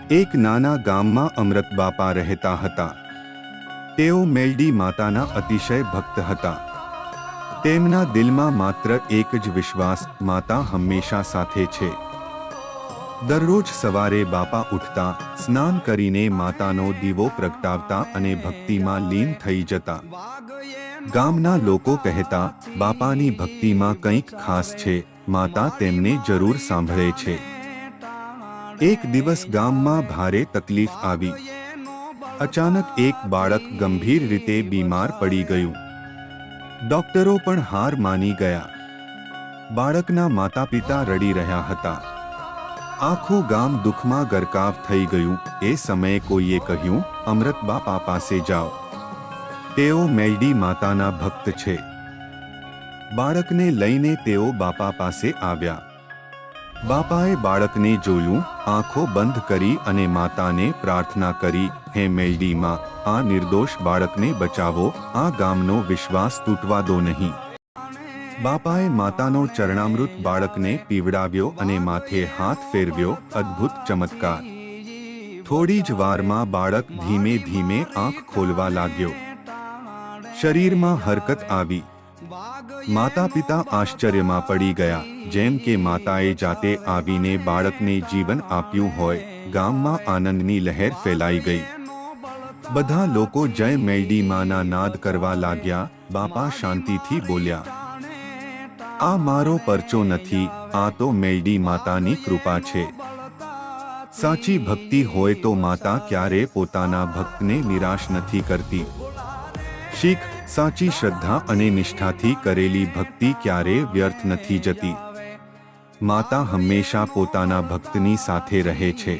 એક નાના ગામમાં અમૃત બાપા રહેતા હતા. તેઓ મેલડી માતાના અતિશય ભક્ત હતા. તેમના દિલમાં માત્ર એક જ વિશ્વાસ, માતા હંમેશા સાથે છે. દરરોજ સવારે બાપા ઉઠતા, સ્નાન કરીને માતાનો દીવો પ્રગટાવતા અને ભક્તિમાં લીન થઈ જતા. ગામના લોકો કહેતા, બાપાની ભક્તિમાં કંઈક ખાસ છે, માતા તેમને જરૂર સાંભળે છે. એક દિવસ ગામમાં ભારે તકલીફ આવી. અચાનક એક બાળક ગંભીર રીતે બીમાર પડી ગયું. ડોક્ટરો પણ હાર માની ગયા. બાળકના માતા પિતા રડી રહ્યા હતા. આખું ગામ દુઃખમાં ગરકાવ થઈ ગયું. એ સમયે કોઈએ કહ્યું, અમૃત બાપા પાસે જાઓ. તેઓ મેલડી માતાના ભક્ત છે. બાળકને લઈને તેઓ બાપા પાસે આવ્યા. બાપાએ બાળકને જોયું, આંખો બંધ કરી અને માતાને પ્રાર્થના કરી, હે મેલડી માં, આ નિર્દોષ બાળકને બચાવો, આ ગામનો વિશ્વાસ તૂટવા દો નહીં. બાપાએ માતાનો ચરણામૃત બાળકને પીવડાવ્યો અને માથે હાથ ફેરવ્યો. અદ્ભુત ચમત્કાર! થોડી જ વારમાં બાળક ધીમે ધીમે આંખ ખોલવા લાગ્યો. શરીરમાં હરકત આવી. માતા પિતા આશ્ચર્યમાં પડી ગયા, જેમ કે માતાએ જાતે આવીને બાળકને જીવન આપ્યું હોય. ગામમાં આનંદની લહેર ફેલાઈ ગઈ. બધા લોકો જય મેલડી માના નાદ કરવા લાગ્યા. બાપા શાંતિથી બોલ્યા, આ મારો પરચો નથી, આ તો મેલડી માતાની કૃપા છે. સાચી ભક્તિ હોય તો માતા ક્યારે પોતાના ભક્તને નિરાશ નથી કરતી. શીખ, સાચી શ્રદ્ધા અને નિષ્ઠાથી કરેલી ભક્તિ ક્યારેય વ્યર્થ નથી જતી. માતા હંમેશા પોતાના ભક્તની સાથે રહે છે.